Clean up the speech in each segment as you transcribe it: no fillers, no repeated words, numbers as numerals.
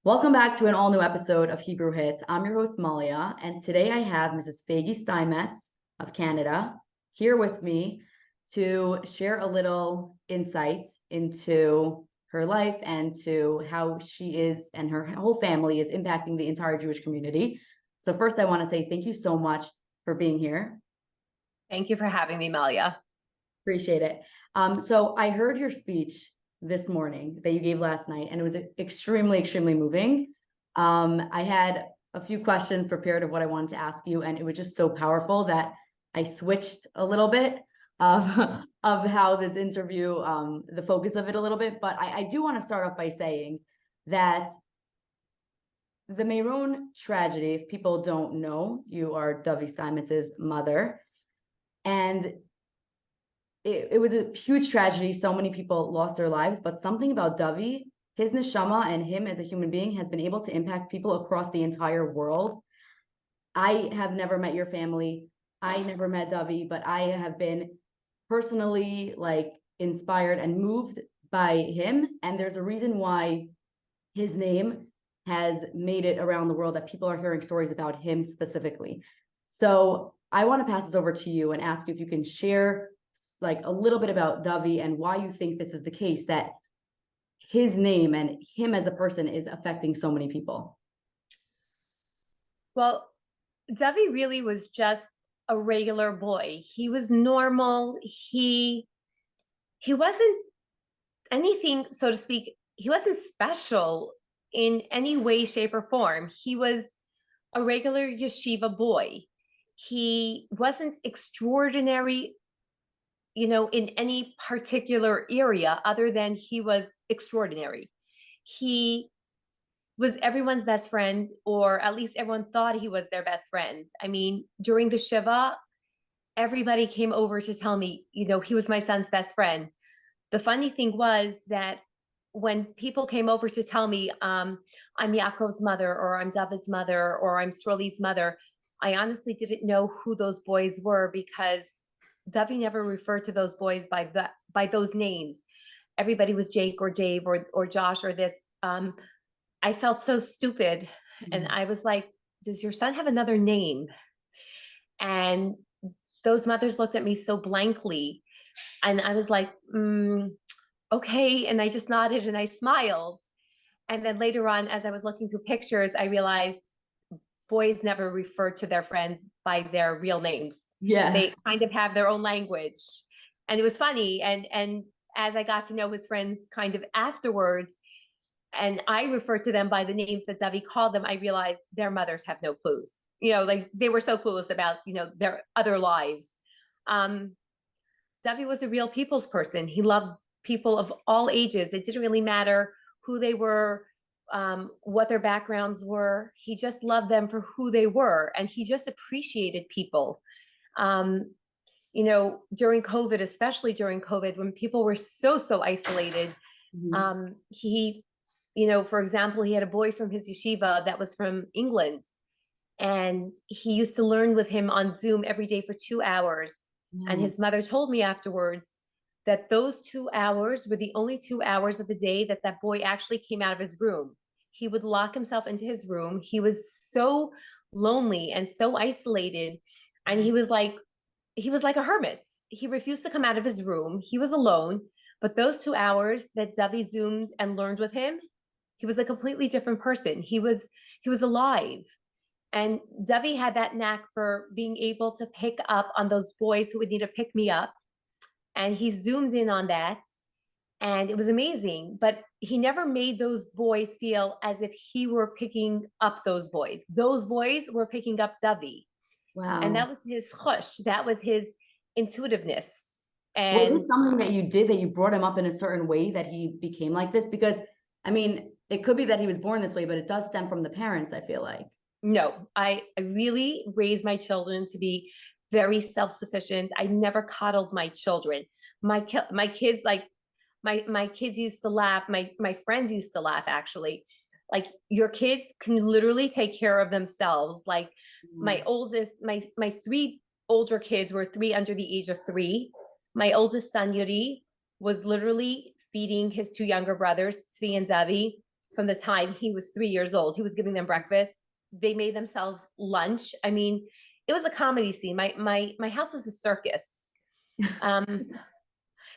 Welcome back to an all-new episode of Hebrew Hits. I'm your host, Malia, and today I have Mrs. Feige Steinmetz of Canada here with me to share a little insights into her life and to how she is and her whole family is impacting the entire Jewish community. So first, I want to say thank you so much for being here. Thank you for having me, Malia. Appreciate it. So I heard your speech this morning that you gave last night, and it was extremely moving. I had a few questions prepared of what I wanted to ask you, and it was just so powerful that I switched a little bit of how this interview, the focus of it a little bit. But I do want to start off by saying that the Meron tragedy, if people don't know, you are Dovi Steinmetz's mother, and it was a huge tragedy. So many people lost their lives, but something about Dovi, his neshama and him as a human being has been able to impact people across the entire world. I have never met your family. I never met Dovi, but I have been personally inspired and moved by him. And there's a reason why his name has made it around the world, that people are hearing stories about him specifically. So I want to pass this over to you and ask you if you can share a little bit about Dovi and why you think this is the case, that his name and him as a person is affecting so many people. Well, Dovi really was just a regular boy. He was normal. He wasn't anything, so to speak. He wasn't special in any way, shape, or form. He was a regular yeshiva boy. He wasn't extraordinary, in any particular area other than he was extraordinary. He was everyone's best friend, or at least everyone thought he was their best friend. I mean, during the Shiva, everybody came over to tell me, he was my son's best friend. The funny thing was that when people came over to tell me, I'm Yaakov's mother, or I'm David's mother, or I'm Sroli's mother, I honestly didn't know who those boys were, because Dovi never referred to those boys by those names. Everybody was Jake or Dave or Josh or this. I felt so stupid. And I was like, does your son have another name? And those mothers looked at me so blankly. And I was like, okay. And I just nodded and I smiled. And then later on, as I was looking through pictures, I realized boys never refer to their friends by their real names. Yeah. They kind of have their own language. And it was funny. And as I got to know his friends kind of afterwards, and I referred to them by the names that Dovi called them, I realized their mothers have no clues. They were so clueless about, their other lives. Dovi was a real people's person. He loved people of all ages. It didn't really matter who they were, what their backgrounds were. He just loved them for who they were. And he just appreciated people. During COVID, especially during COVID, when people were so isolated, he, for example, he had a boy from his yeshiva that was from England, and he used to learn with him on Zoom every day for 2 hours. And his mother told me afterwards that those 2 hours were the only 2 hours of the day that that boy actually came out of his room. He would lock himself into his room. He was so lonely and so isolated. And he was like a hermit. He refused to come out of his room. He was alone. But those 2 hours that Dovi Zoomed and learned with him, he was a completely different person. He was alive. And Dovi had that knack for being able to pick up on those boys who would need to pick me up. And he zoomed in on that. And it was amazing. But he never made those boys feel as if he were picking up those boys. Those boys were picking up Dovi. Wow. And that was his chush. That was his intuitiveness. And was it something that you did, that you brought him up in a certain way that he became like this? Because, I mean, it could be that he was born this way, but it does stem from the parents, I feel like. No, I really raised my children to be very self-sufficient. I never coddled my children. My kids, my kids used to laugh. My friends used to laugh, actually. Like, your kids can literally take care of themselves. Like, my oldest, my 3 older kids were 3 under the age of 3. My oldest son, Yuri, was literally feeding his 2 younger brothers, Tzvi and Dovi. from the time he was 3 years old. He was giving them breakfast. They made themselves lunch. I mean, it was a comedy scene. My house was a circus.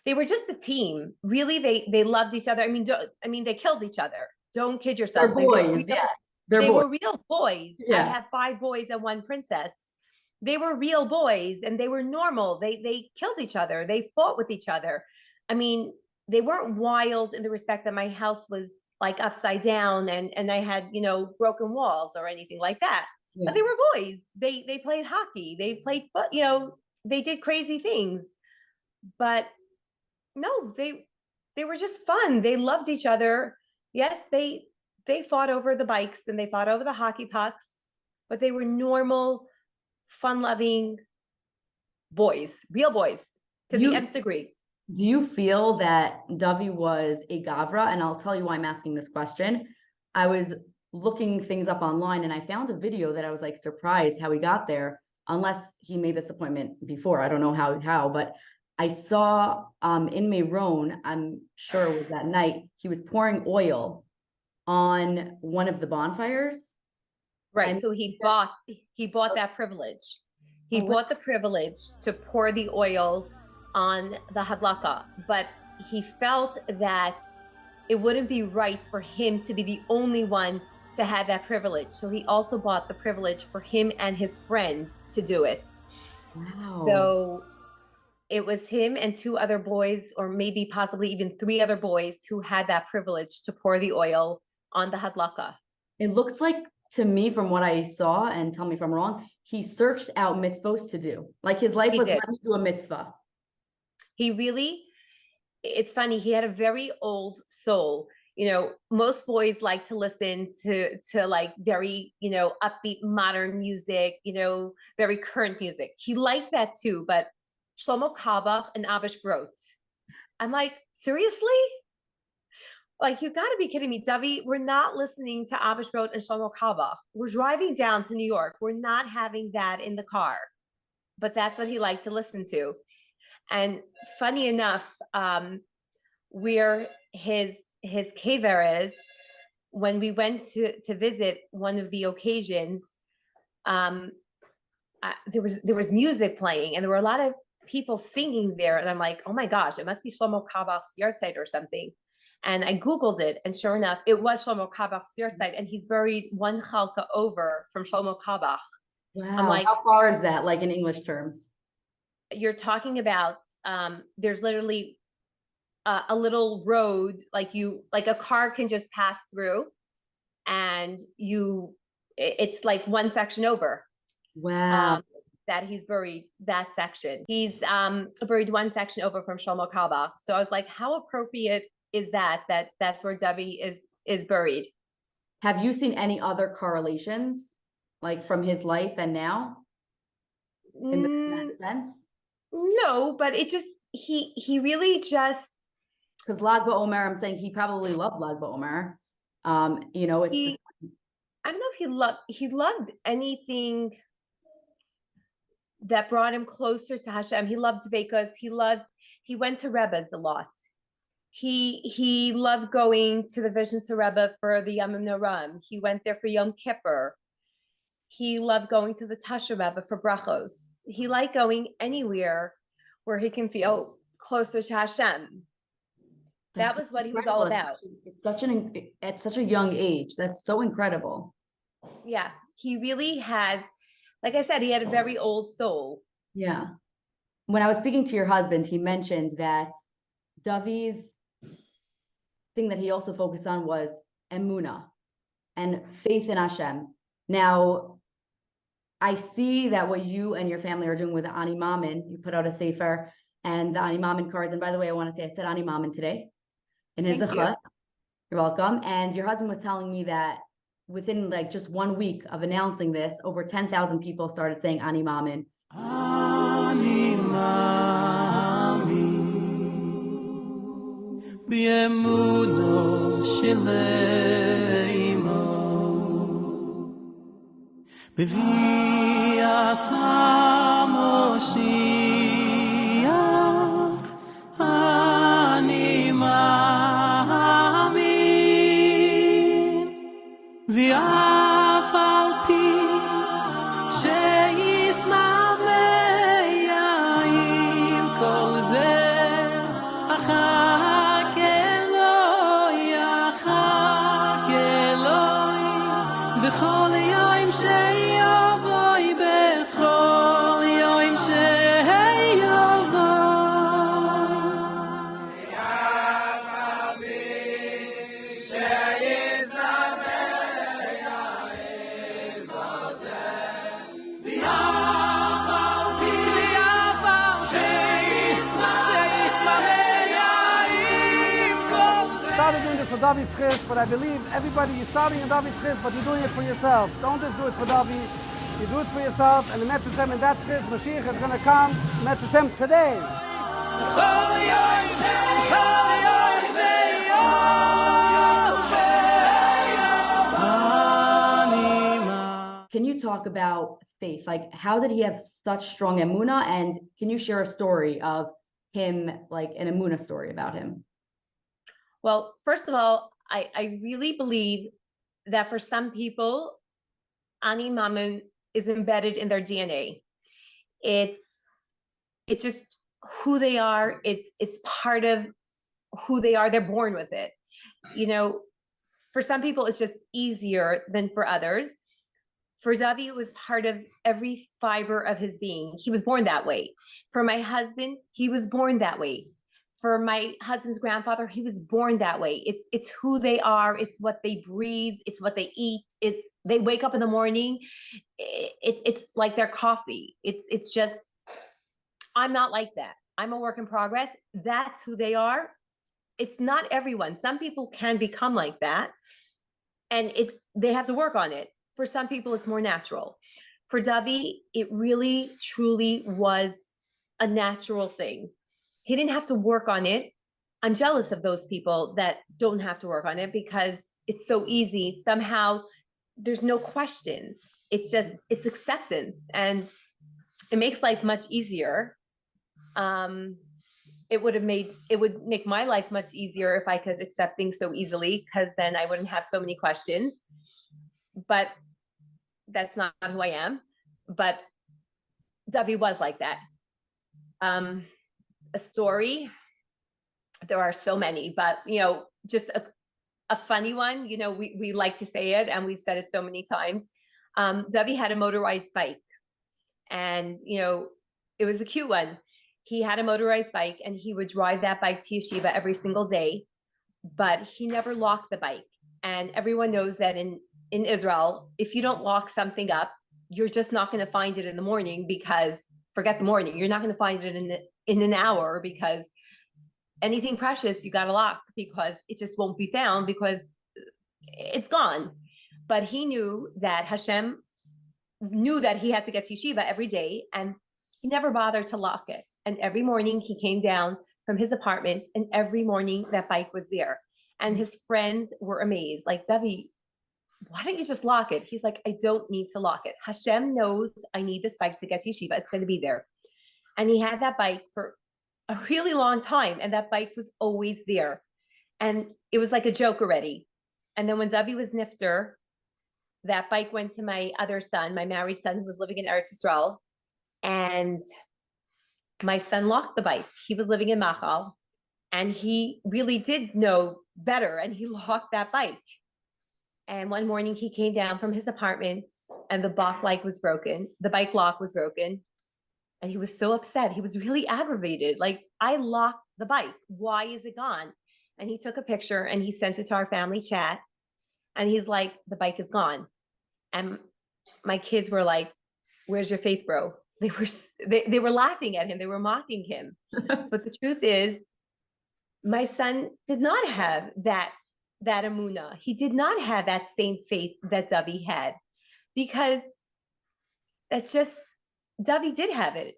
They were just a team. Really, they loved each other. I mean, they killed each other. Don't kid yourself. They're boys, yeah. They were real boys. Yeah. I have 5 boys and 1 princess. They were real boys and they were normal. They killed each other. They fought with each other. I mean, they weren't wild in the respect that my house was like upside down and I had, broken walls or anything like that. Yeah. But they were boys. They played hockey. They played foot, they did crazy things. But no, they were just fun. They loved each other. Yes, they fought over the bikes and they fought over the hockey pucks, but they were normal, fun-loving boys, real boys to the nth degree. Do you feel that Dovi was a gabra? And I'll tell you why I'm asking this question. I was looking things up online and I found a video that I was like surprised how he got there, unless he made this appointment before. I don't know how, but I saw in Meron, I'm sure it was that night, he was pouring oil on one of the bonfires. Right. And so he bought that privilege. He bought the privilege to pour the oil on the hadlaka, but he felt that it wouldn't be right for him to be the only one to have that privilege. So he also bought the privilege for him and his friends to do it. Wow. So it was him and 2 other boys, or maybe possibly even 3 other boys who had that privilege to pour the oil on the hadlaka. It looks like, to me, from what I saw, and tell me if I'm wrong, he searched out mitzvos to do. Like his life was, let me do a mitzvah. He really, it's funny, he had a very old soul. Most boys like to listen to like very, upbeat modern music, very current music. He liked that too, but Shlomo Kabach and Abish Brot. I'm like, seriously? Like, you got to be kidding me, Dovi. We're not listening to Abish Brot and Shlomo Kabach. We're driving down to New York. We're not having that in the car. But that's what he liked to listen to. And funny enough, where his kever is, when we went to visit one of the occasions, there was music playing and there were a lot of people singing there. And I'm like, oh my gosh, it must be Shlomo Kabach's yahrzeit or something. And I Googled it, and sure enough, it was Shlomo Kabach's yahrzeit, and he's buried 1 chalka over from Shlomo Kabach. Wow. I'm like, how far is that, like in English terms? You're talking about, there's literally a little road, like a car can just pass through, and it's like 1 section over. Wow. That he's buried that section. He's buried 1 section over from Shlomo Kabach. So I was like, how appropriate is that's where Dovi is buried. Have you seen any other correlations, like from his life and now, in that sense? No, but it just, he really just, because Lag Baomer, I'm saying he probably loved Lag Baomer. I don't know if he loved anything that brought him closer to Hashem. He loved Dveikus. He went to Rebbe's a lot. He loved going to the Vision Rebbe for the Yom Meron. He went there for Yom Kippur. He loved going to the Tasha Rebbe for brachos. He liked going anywhere where he can feel closer to Hashem. That was what he was all about. At such a young age. That's so incredible. Yeah, he really had, like I said, he had a very old soul. Yeah. When I was speaking to your husband, he mentioned that Dovi's thing that he also focused on was Emunah and faith in Hashem. Now, I see that what you and your family are doing with Ani Maamin, you put out a sefer and the Ani Maamin cards. And by the way, I want to say I said Ani Maamin today in his zechus. You're welcome. And your husband was telling me that within like just 1 week of announcing this, over 10,000 people started saying Ani Maamin. Ani Maamin Emunah Shleimo Bevias HaMoshiach Ani Maamin ואף על פי שישמע עם כל זה אחכה אלוהי בכל יום שיבואי בכל יום For Dovi's chis, but I believe everybody, you're starting in Dovi's chis, but you're doing it for yourself. Don't just do it for Dovi, you do it for yourself, and the Metzvos in that chis, Mashiach is going to come, Metzvos today. Can you talk about faith? Like, how did he have such strong Emunah? And can you share a story of him, like an Emunah story about him? Well, first of all, I really believe that for some people, Ani Maamin is embedded in their DNA. It's just who they are. It's part of who they are. They're born with it. You know, for some people, it's just easier than for others. For Dovi, it was part of every fiber of his being. He was born that way. For my husband, he was born that way. For my husband's grandfather, he was born that way. It's who they are. It's what they breathe. It's what they eat. They wake up in the morning. It's like their coffee. It's just, I'm not like that. I'm a work in progress. That's who they are. It's not everyone. Some people can become like that, and they have to work on it. For some people, it's more natural. For Dovi, it really, truly was a natural thing. He didn't have to work on it. I'm jealous of those people that don't have to work on it because it's so easy. Somehow there's no questions. It's acceptance, and it makes life much easier. It would make my life much easier if I could accept things so easily, because then I wouldn't have so many questions. But that's not who I am. But Dovi was like that. A story, there are so many, but just a funny one. We like to say it, and we've said it so many times. Dovi had a motorized bike, and it was a cute one. He had a motorized bike, and he would drive that bike to yeshiva every single day, but he never locked the bike. And everyone knows that in Israel, if you don't lock something up, you're just not going to find it in the morning, because forget the morning, you're not going to find it in an hour, because anything precious you got to lock, because it just won't be found, because it's gone. But he knew that Hashem knew that he had to get to yeshiva every day, and he never bothered to lock it. And every morning he came down from his apartment, and every morning that bike was there. And his friends were amazed, like, Dovi, why don't you just lock it? He's like, I don't need to lock it. Hashem knows I need this bike to get to yeshiva. It's going to be there. And he had that bike for a really long time, and that bike was always there. And it was like a joke already. And then when Dovi was nifter, that bike went to my other son, my married son, who was living in Eretz Yisrael. And my son locked the bike. He was living in Machal, and he really did know better, and he locked that bike. And one morning he came down from his apartment, and the bike lock was broken. And he was so upset. He was really aggravated. Like, I locked the bike. Why is it gone? And he took a picture and he sent it to our family chat. And he's like, the bike is gone. And my kids were like, where's your faith, bro? They were laughing at him. They were mocking him. But the truth is, my son did not have that Emunah. He did not have that same faith that Dovi had, because that's just, Dovi did have it.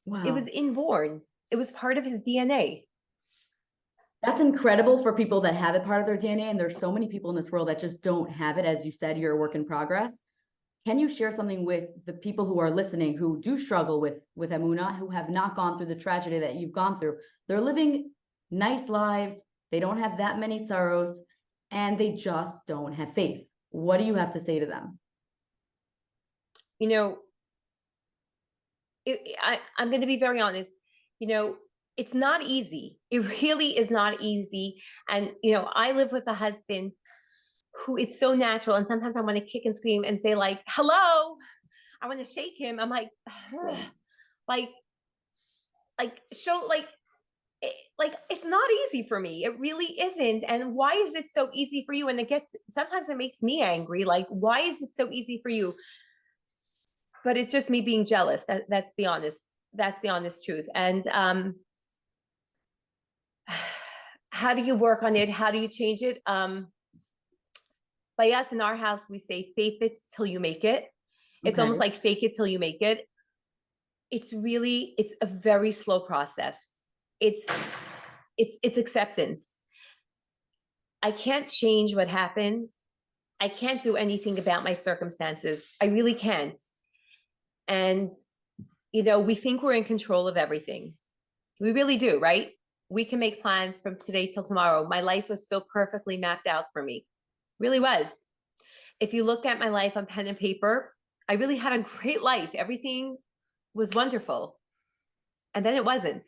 Wow. It was inborn. It was part of his DNA. That's incredible for people that have it part of their DNA. And there's so many people in this world that just don't have it. As you said, you're a work in progress. Can you share something with the people who are listening, who do struggle with Emunah, who have not gone through the tragedy that you've gone through? They're living nice lives. They don't have that many sorrows, and they just don't have faith. what do you have to say to them? You know, I'm going to be very honest. You know, it's not easy. It really is not easy. And, you know, I live with a husband who it's so natural. And sometimes I want to kick and scream and say like, hello, I want to shake him. I'm like, like, show, like, it's not easy for me. It really isn't. And why is it so easy for you? And sometimes it makes me angry. Like, why is it so easy for you? But it's just me being jealous. That's the honest truth. And how do you work on it? How do you change it? By us in our house, we say faith it till you make it. It's almost like fake it till you make it. It's a very slow process. It's acceptance. I can't change what happened. I can't do anything about my circumstances. I really can't. And, you know, we think we're in control of everything. We really do, right? We can make plans from today till tomorrow. My life was so perfectly mapped out for me. Really was. If you look at my life on pen and paper, I really had a great life. Everything was wonderful. And then it wasn't.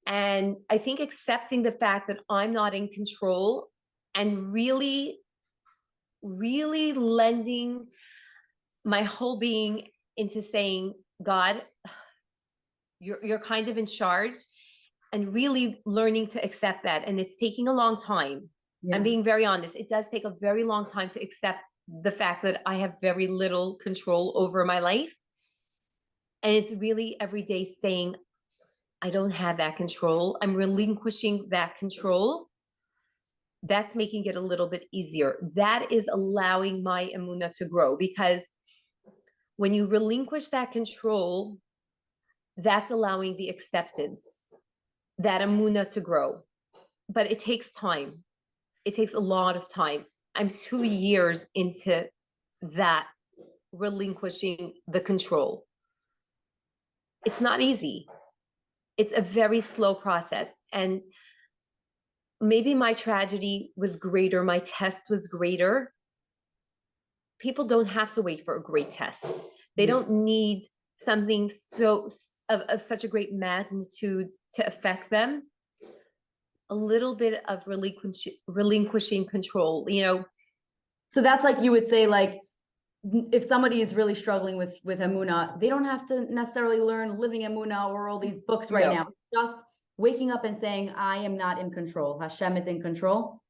And I think accepting the fact that I'm not in control and really, really lending my whole being into saying, God, you're kind of in charge, and really learning to accept that. And it's taking a long time. Yeah. I'm being very honest. It does take a very long time to accept the fact that I have very little control over my life. And it's really every day saying, I don't have that control. I'm relinquishing that control. That's making it a little bit easier. That is allowing my emunah to grow, because when you relinquish that control, that's allowing the acceptance, that emunah to grow. But it takes time. It takes a lot of time. I'm 2 years into that, relinquishing the control. It's not easy. It's a very slow process. And maybe my tragedy was greater, my test was greater. People don't have to wait for a great test. They don't need something of such a great magnitude to affect them. A little bit of relinquishing control, you know. So that's like, you would say, like, if somebody is really struggling with emunah, they don't have to necessarily learn Living Emunah or all these books right now. Just waking up and saying, I am not in control. Hashem is in control.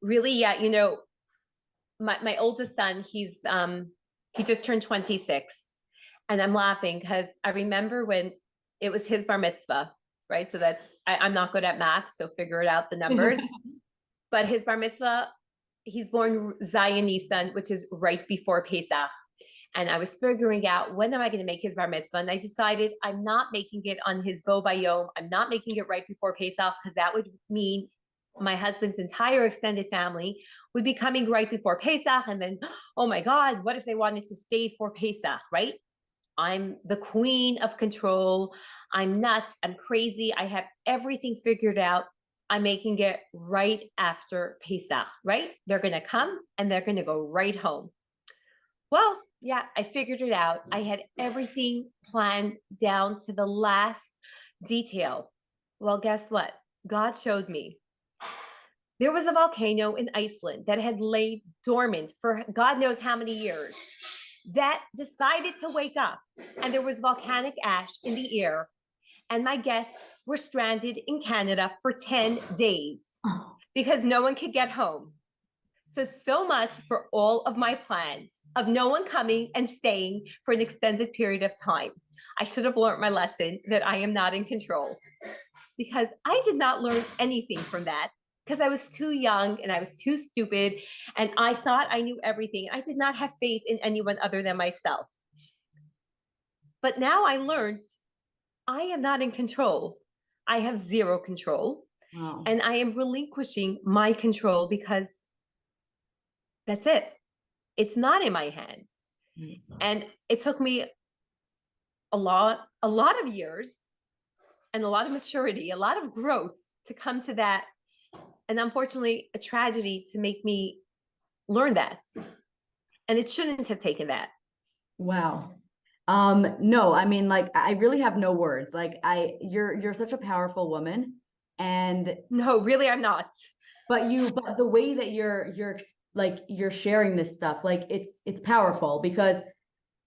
Really, yeah. You know, my oldest son, he just turned 26, and I'm laughing because I remember when it was his bar mitzvah, right? So I'm not good at math, so figure it out, the numbers. But his bar mitzvah, he's born Zayin Nisan, which is right before Pesach. And I was figuring out, when am I going to make his bar mitzvah? And I decided I'm not making it on his bo bayom. I'm not making it right before Pesach, because that would mean my husband's entire extended family would be coming right before Pesach. And then, oh my God, what if they wanted to stay for Pesach, right? I'm the queen of control. I'm nuts. I'm crazy. I have everything figured out. I'm making it right after Pesach, right? They're going to come and they're going to go right home. Well, yeah, I figured it out. I had everything planned down to the last detail. Well, guess what? God showed me. There was a volcano in Iceland that had laid dormant for God knows how many years, that decided to wake up, and there was volcanic ash in the air. And my guests were stranded in Canada for 10 days because no one could get home. So much for all of my plans of no one coming and staying for an extended period of time. I should have learned my lesson that I am not in control, because I did not learn anything from that, because I was too young and I was too stupid, and I thought I knew everything. I did not have faith in anyone other than myself. But now I learned I am not in control. I have zero control. Wow. And I am relinquishing my control, because that's it. It's not in my hands. Mm-hmm. And it took me a lot of years and a lot of maturity, a lot of growth to come to that and unfortunately a tragedy to make me learn that. And it shouldn't have taken that. Wow. No, I mean, like, I really have no words. Like, you're such a powerful woman, and No, really, I'm not. but the way that you're sharing this stuff, like, it's powerful, because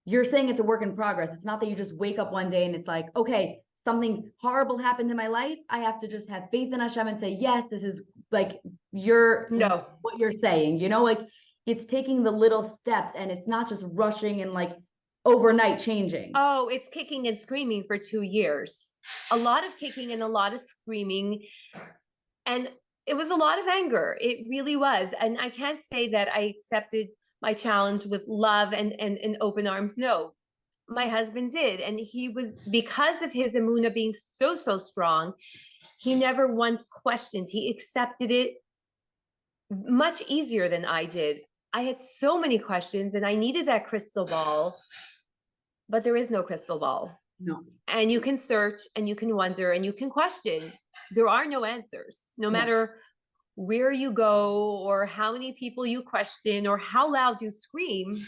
you're saying it's a work in progress. It's not that you just wake up one day and it's like, okay, something horrible happened in my life. I have to just have faith in Hashem and say, yes, this is like No. what you're saying, like it's taking the little steps, and it's not just rushing and like overnight changing. Oh, it's kicking and screaming for 2 years. A lot of kicking and a lot of screaming. And it was a lot of anger. It really was. And I can't say that I accepted my challenge with love and open arms. No, my husband did. And he was, because of his Emunah being so strong, he never once questioned. He accepted it much easier than I did. I had so many questions and I needed that crystal ball, but there is no crystal ball. No. And you can search and you can wonder and you can question. There are no answers, no matter where you go or how many people you question or how loud you scream.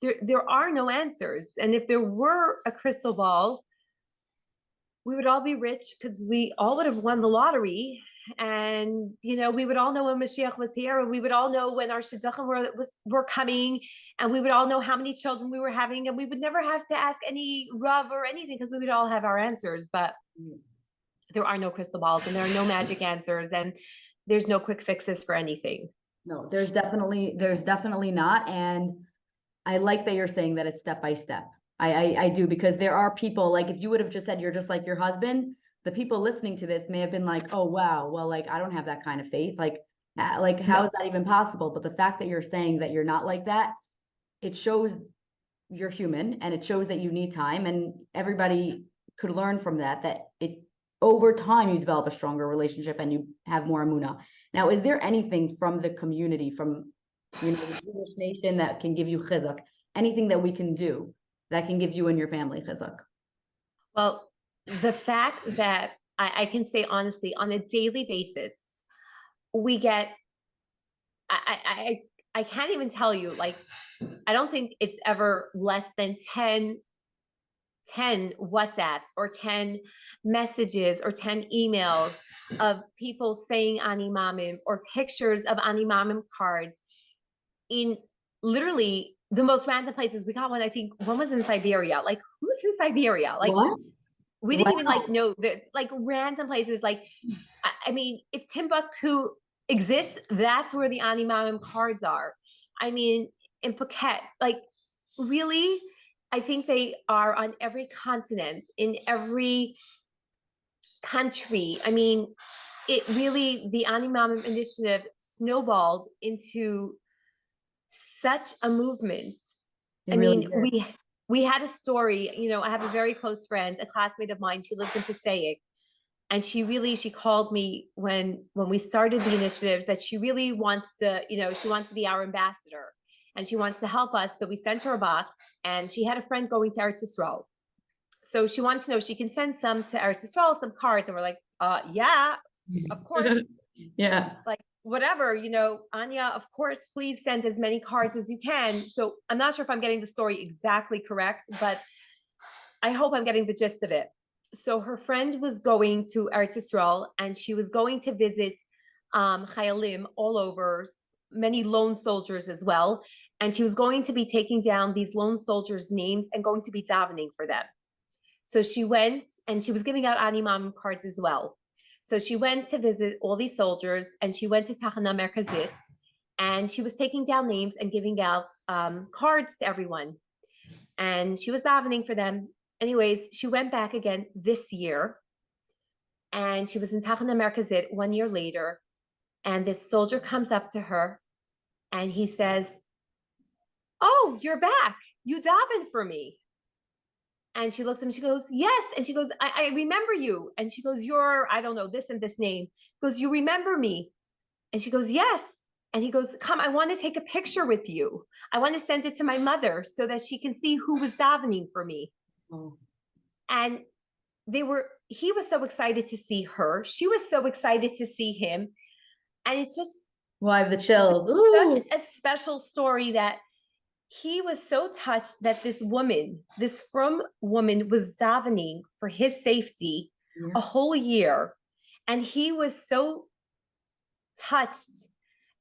There are no answers. And if there were a crystal ball, we would all be rich because we all would have won the lottery. And, we would all know when Mashiach was here, and we would all know when our shidduchim were coming, and we would all know how many children we were having, and we would never have to ask any Rav or anything because we would all have our answers. But there are no crystal balls, and there are no magic answers, and there's no quick fixes for anything. No, there's definitely not. And I like that you're saying that it's step by step. I do, because there are people, like, if you would have just said you're just like your husband, the people listening to this may have been like, oh, wow, well, like, I don't have that kind of faith. Like how is that even possible? But the fact that you're saying that you're not like that, it shows you're human, and it shows that you need time, and everybody could learn from that over time you develop a stronger relationship and you have more Emunah. Now, is there anything from the community, from the Jewish nation, that can give you chizuk? Anything that we can do that can give you and your family chizuk? Well, the fact that I can say honestly, on a daily basis, we get, I can't even tell you, like, I don't think it's ever less than 10 WhatsApps or 10 messages or 10 emails of people saying Ani Maamin, or pictures of Ani Maamin cards in literally the most random places. We got one, I think one was in Siberia. Like, who's in Siberia? Like, what? We didn't even know that, like, random places. Like, I mean, if Timbuktu exists, that's where the Ani Maamin cards are. I mean, in Phuket, like, really, I think they are on every continent, in every country. I mean, it really, the Ani Maamin initiative snowballed into such a movement. I mean, we had a story, I have a very close friend, a classmate of mine. She lives in Passaic, and she called me when we started the initiative, that she really wants to, she wants to be our ambassador and she wants to help us. So we sent her a box, and she had a friend going to Eretz Yisrael. So she wanted to know if she can send some to Eretz Yisrael, some cards. And we're like, yeah, of course. Yeah. Like, whatever, Anya, of course, please send as many cards as you can. So I'm not sure if I'm getting the story exactly correct, but I hope I'm getting the gist of it. So her friend was going to Eretz Yisrael, and she was going to visit Chayalim all over, many lone soldiers as well. And she was going to be taking down these lone soldiers' names and going to be davening for them. So she went, and she was giving out Ani Maamin cards as well. So she went to visit all these soldiers, and she went to Tachana Merkazit, and she was taking down names and giving out cards to everyone. And she was davening for them. Anyways, she went back again this year, and she was in Tachana Merkazit 1 year later, and this soldier comes up to her, and he says, "Oh, you're back. You davened for me." And she looks at him, she goes, "Yes." And she goes, I remember you. And she goes, "You're, I don't know, this and this name." He goes, "You remember me?" And she goes, "Yes." And he goes, "Come, I want to take a picture with you. I want to send it to my mother so that she can see who was davening for me." Oh. And he was so excited to see her. She was so excited to see him. And it's just Well, I have the chills. Ooh. such a special story that he was so touched that this woman, this frum woman, was davening for his safety Yeah. a whole year. And he was so touched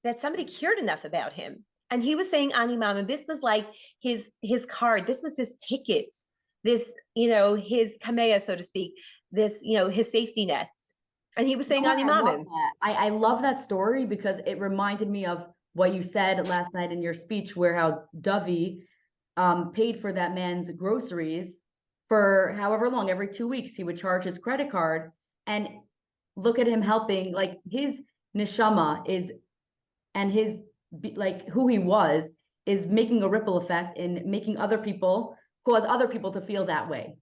that somebody cared enough about him. And he was saying, Ani Maamin, this was like his card, this was his ticket, this, his kamea, so to speak, this, his safety nets. And he was saying, Ani Maamin. I love that story because it reminded me of what you said last night in your speech, where how Dovi paid for that man's groceries for however long, every 2 weeks, he would charge his credit card. And look at him helping, like his neshama is, and his, like who he was, is making a ripple effect in making other people, cause other people to feel that way,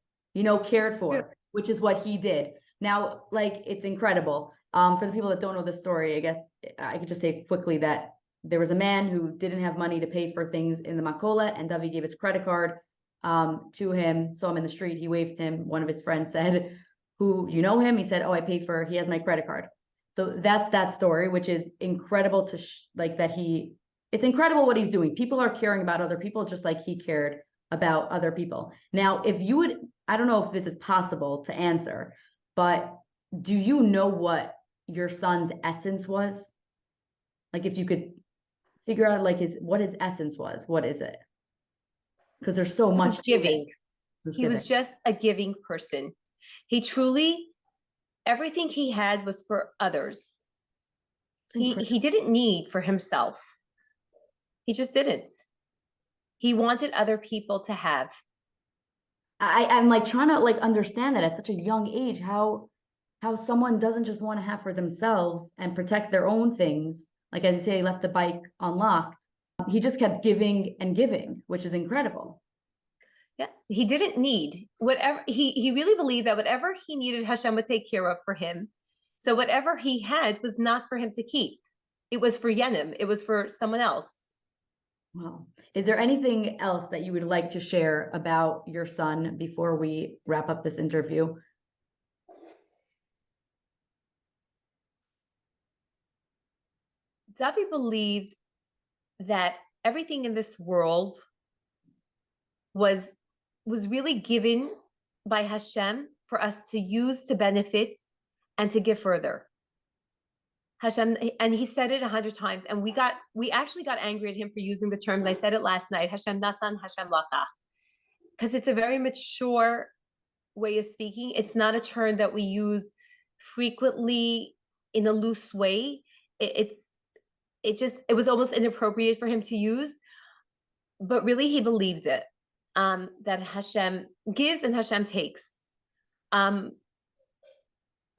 cared for, Yeah. which is what he did. Now, like, it's incredible. For the people that don't know the story, I guess I could just say quickly that there was a man who didn't have money to pay for things in the makolet, and Dovi gave his credit card to him, saw him in the street, he waved him. One of his friends said, "Who, you know him?" He said, "Oh, he has my credit card." So that's that story, which is incredible to it's incredible what he's doing. People are caring about other people just like he cared about other people. Now, if you would, I don't know if this is possible to answer, but do you know what your son's essence was? Like if you could figure out like what his essence was, what is it? Because there's so much to Giving. it. He was just a giving person. He truly, everything he had was for others. He didn't need for himself. He just didn't. He wanted other people to have. I'm like trying to like understand that at such a young age, how someone doesn't just want to have for themselves and protect their own things. Like as you say, he left the bike unlocked. He just kept giving and giving, which is incredible. Yeah, he didn't need whatever. He really believed that whatever he needed, Hashem would take care of for him. So whatever he had was not for him to keep. It was for Yenim. It was for someone else. Wow. Is there anything else that you would like to share about your son before we wrap up this interview? Dovi believed that everything in this world was really given by Hashem for us to use to benefit and to give further. Hashem, and he said it 100 times, and we actually got angry at him for using the terms. I said it last night, Hashem nasan, Hashem lakach, because it's a very mature way of speaking. It's not a term that we use frequently in a loose way. It was almost inappropriate for him to use, but really he believes it, that Hashem gives and Hashem takes.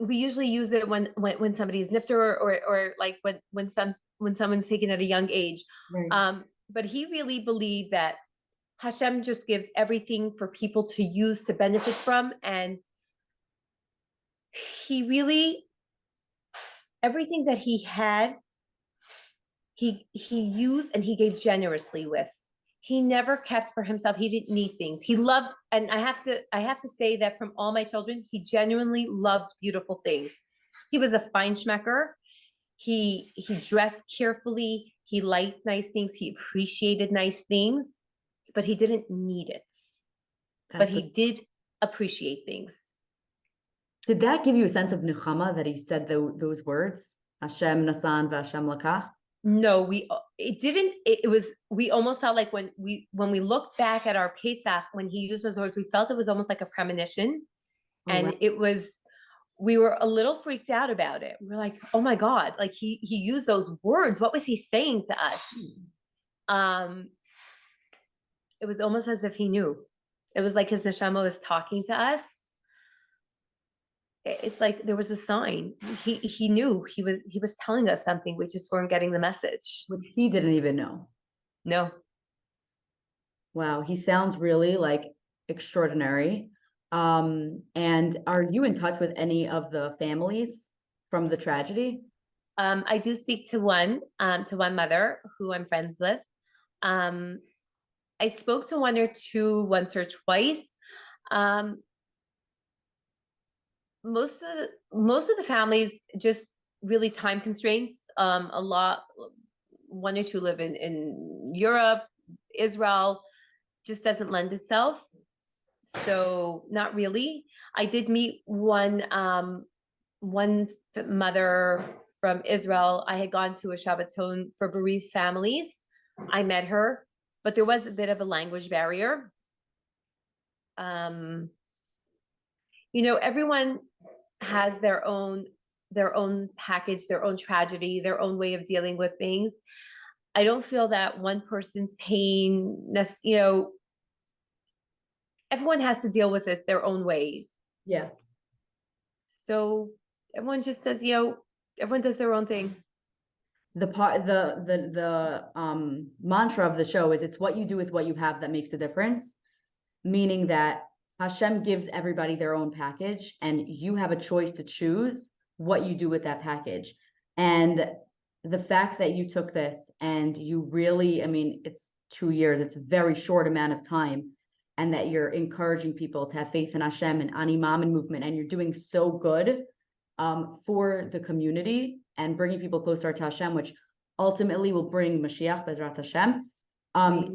We usually use it when somebody is nifter or like when someone's taken at a young age. Right. But he really believed that Hashem just gives everything for people to use to benefit from, and he really, everything that he had, he used and he gave generously with. He never kept for himself. He didn't need things. He loved, and I have to say that from all my children, he genuinely loved beautiful things. He was a feinschmecker. He dressed carefully. He liked nice things. He appreciated nice things, but he didn't need it. But he did appreciate things. Did that give you a sense of nechama that he said those words? Hashem nasan v'Hashem lakach? No, we almost felt like when we looked back at our Pesach, when he used those words, we felt it was almost like a premonition. And we were a little freaked out about it. We're like, oh my God, like he used those words. What was he saying to us? It was almost as if he knew. It was like his neshama was talking to us. It's like there was a sign. He knew he was telling us something. We just weren't getting the message. Which he didn't even know. No. Wow, he sounds really like extraordinary. And are you in touch with any of the families from the tragedy? I do speak to one mother who I'm friends with. I spoke to one or two once or twice. Most of the families just really time constraints. A lot, one or two live in Europe, Israel, just doesn't lend itself. So not really. I did meet one mother from Israel. I had gone to a Shabbaton for bereaved families. I met her, but there was a bit of a language barrier. Everyone has their own package, their own tragedy, their own way of dealing with things. I don't feel that one person's pain, everyone has to deal with it their own way. Yeah. So everyone just says, everyone does their own thing. The mantra of the show is, it's what you do with what you have that makes a difference. Meaning that Hashem gives everybody their own package, and you have a choice to choose what you do with that package. And the fact that you took this and you really, it's 2 years, it's a very short amount of time, and that you're encouraging people to have faith in Hashem and Ani Maamin movement, and you're doing so good for the community and bringing people closer to Hashem, which ultimately will bring Mashiach Bezrat Hashem.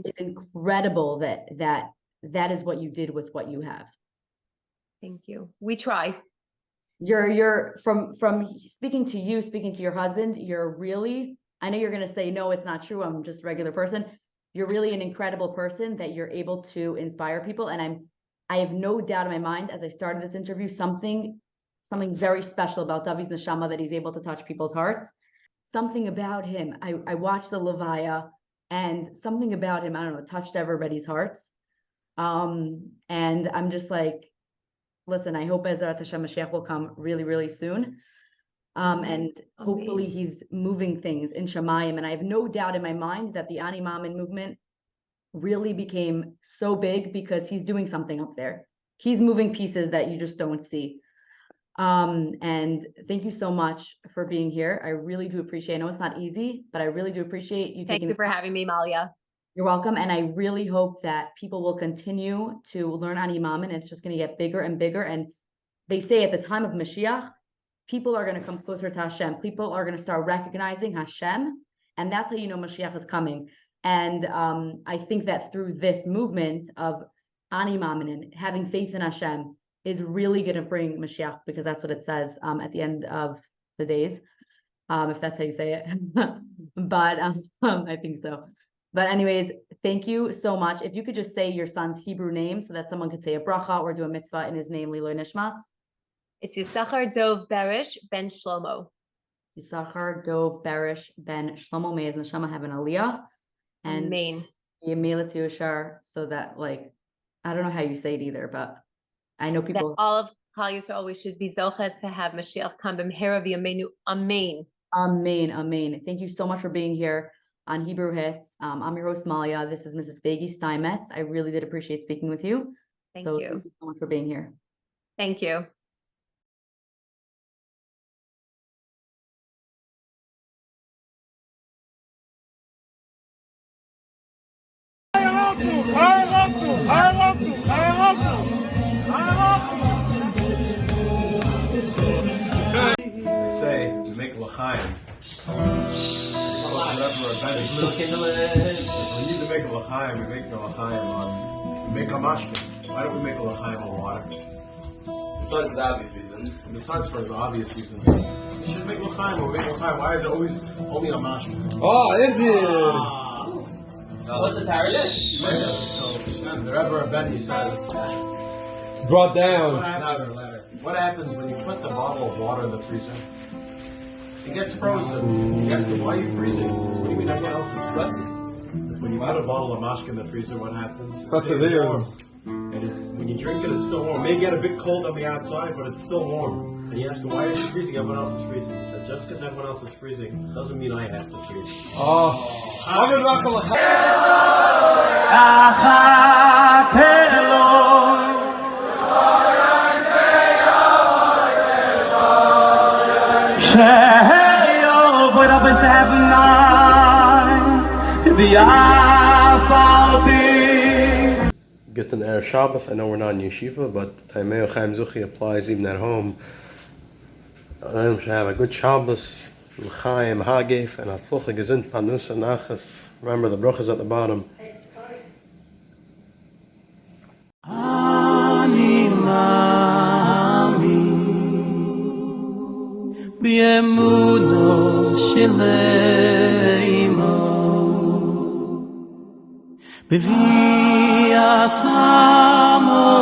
It's incredible that is what you did with what you have. Thank you. We try. You're from speaking to your husband, you're really, I know you're going to say, no, it's not true, I'm just a regular person. You're really an incredible person that you're able to inspire people. And I have no doubt in my mind, as I started this interview, something very special about Dovi's neshama, that he's able to touch people's hearts. Something about him. I watched the Levaya, and something about him, I don't know, touched everybody's hearts. And I'm just like, listen, I hope Ezrat Hashem Mashiach will come really, really soon. And hopefully he's moving things in Shemayim. And I have no doubt in my mind that the Ani Maamin movement really became so big because he's doing something up there. He's moving pieces that you just don't see. And thank you so much for being here. I really do appreciate, I know it's not easy, but I really do appreciate you taking. Thank you for having me, Malia. You're welcome. And I really hope that people will continue to learn Ani Maamin. It's just going to get bigger and bigger. And they say at the time of Mashiach, people are going to come closer to Hashem. People are going to start recognizing Hashem. And that's how you know Mashiach is coming. And I think that through this movement of Ani Maamin and having faith in Hashem is really going to bring Mashiach, because that's what it says at the end of the days, if that's how you say it. But I think so. But anyways, thank you so much. If you could just say your son's Hebrew name so that someone could say a bracha or do a mitzvah in his name, Liloi Nishmas. It's Yisachar Dov Berish Ben Shlomo. Yisachar Dov Berish Ben Shlomo. May his neshama have an aliyah. And Amen. Yemela Tiyushar, so that, like, I don't know how you say it either, but I know people. That all of Klal Yisrael, we should be zochet to have Mashiach come b'mehera v'yameinu. Amen. Amen. Amen. Thank you so much for being here on Hebrew Hits. I'm your host, Malia. This is Mrs. Feige Steinmetz. I really did appreciate speaking with you. Thank you. Thank you so much for being here. Thank you. They say we make l'chaim. Look into it. We need to make a l'chaim. We make the l'chaim on. We make a mashkin. Why don't we make a l'chaim on water? Besides the obvious reasons. Besides for the obvious reasons, you should make l'chaim. Or make l'chaim. Why is it always only a mashkin? Oh, is it? So What's the paradise? So the Rebbe Rabbeinu says. Brought down. What happens when you put the bottle of water in the freezer? It gets frozen. You ask him, why are you freezing? He says, what do you mean everyone else is freezing? When you put a bottle of mashka in the freezer, what happens? It stays warm. And when you drink it, it's still warm. It may get a bit cold on the outside, but it's still warm. And you ask him, why are you freezing? Everyone else is freezing. He said, just because everyone else is freezing doesn't mean I have to freeze. Get an Erev Shabbos. I know we're not in yeshiva, but Taimeo Chaim Zuchi applies even at home. I should have a good Shabbos, L'chaim, Hagif, and Atzlucha, Gesund, Panus, and Nachas. Remember the brachas at the bottom. Ani Maamin Emunah Shleimo B'vias HaMoshiach